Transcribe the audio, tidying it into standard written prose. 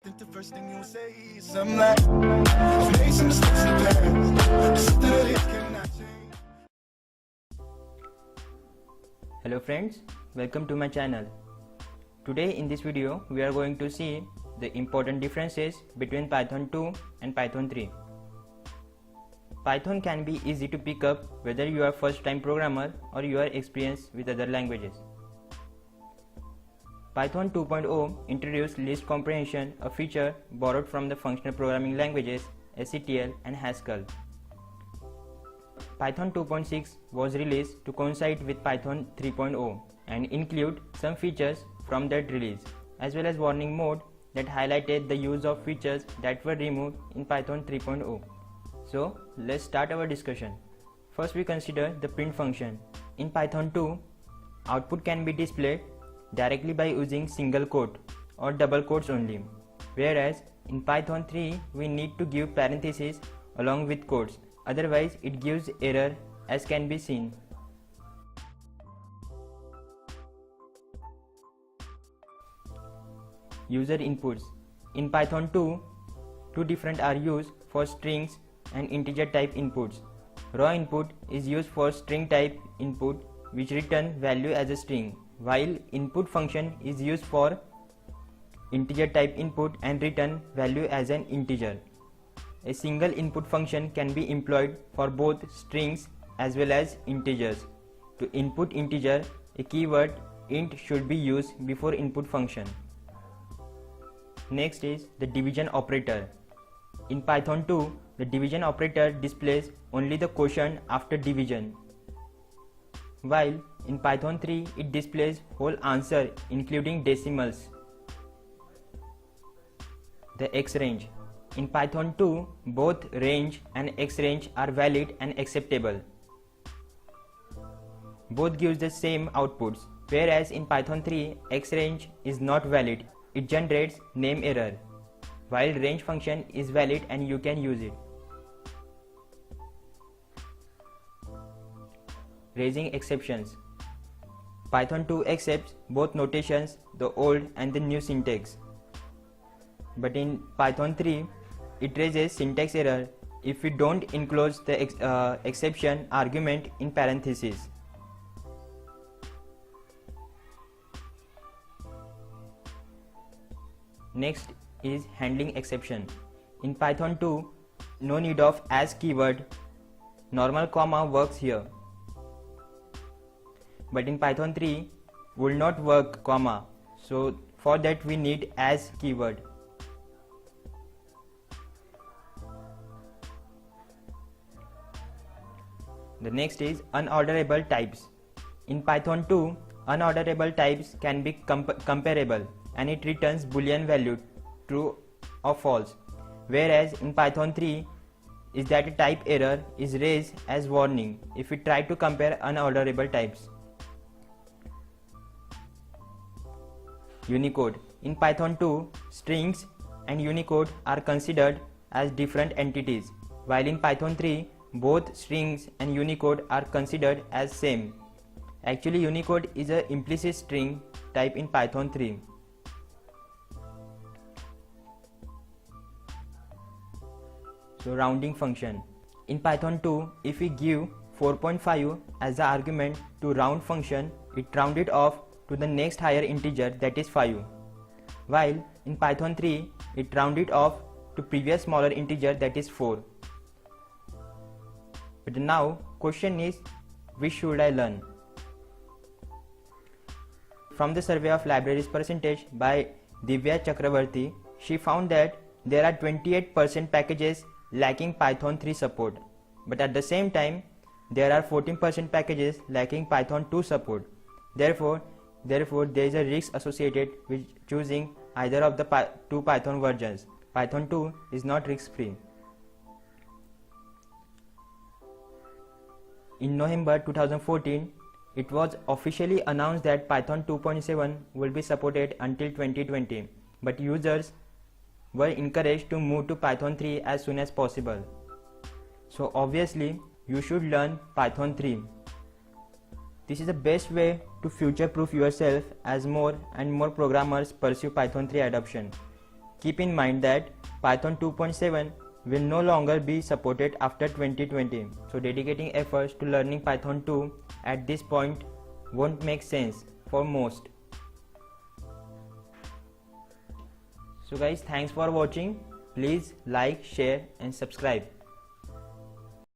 think the first thing you say is something like, I've made some mistakes in the past, something that it cannot change. Hello friends, welcome to my channel. Today in this video we are going to see the important differences between Python 2 and Python 3. Python can be easy to pick up whether you are first time programmer or you are experienced with other languages. Python 2.0 introduced list comprehension, a feature borrowed from the functional programming languages SCTL and Haskell. Python 2.6 was released to coincide with Python 3.0 and include some features from that release, as well as warning mode that highlighted the use of features that were removed in Python 3.0. So let's start our discussion. First we consider the print function. In Python 2, output can be displayed directly by using single quote or double quotes only, whereas in Python 3 we need to give parentheses along with quotes, otherwise it gives error, as can be seen. User inputs. In Python 2, two different are used for strings and integer type inputs. Raw input is used for string type input which return value as a string, while input function is used for integer type input and return value as an integer. A single input function can be employed for both strings as well as integers. To input integer, a keyword int should be used before input function. Next is the division operator. In Python 2, the division operator displays only the quotient after division, while in Python 3 it displays whole answer including decimals. The X range. In Python 2, both range and X range are valid and acceptable. Both gives the same outputs, whereas in Python 3 X range is not valid, it generates name error, while range function is valid and you can use it. Raising exceptions. Python 2 accepts both notations, the old and the new syntax. But in Python 3, it raises syntax error if we don't enclose the exception argument in parentheses. Next is handling exception. In Python 2, no need of as keyword, normal comma works here. But in Python 3 will not work comma, so for that we need as keyword. The next is unorderable types. In Python 2, unorderable types can be comparable and it returns boolean value true or false, whereas in Python 3 is that a type error is raised as warning if we try to compare unorderable types. Unicode. In Python 2, strings and Unicode are considered as different entities, while in Python 3, both strings and Unicode are considered as same. Actually, Unicode is an implicit string type in Python 3. So rounding function. In Python 2, if we give 4.5 as the argument to round function, it rounded off to the next higher integer, that is 5, while in Python 3 it rounded off to previous smaller integer, that is 4. But now question is, which should I learn? From the survey of libraries percentage by Divya Chakravarti, she found that there are 28% packages lacking Python 3 support, but at the same time there are 14% packages lacking Python 2 support. Therefore there is a risk associated with choosing either of the two Python versions. Python 2 is not risk-free. In November 2014, it was officially announced that Python 2.7 will be supported until 2020, but users were encouraged to move to Python 3 as soon as possible. So obviously, you should learn Python 3. This is the best way to future-proof yourself as more and more programmers pursue Python 3 adoption. Keep in mind that Python 2.7 will no longer be supported after 2020. So dedicating efforts to learning Python 2 at this point won't make sense for most. So guys, thanks for watching. Please like, share and subscribe.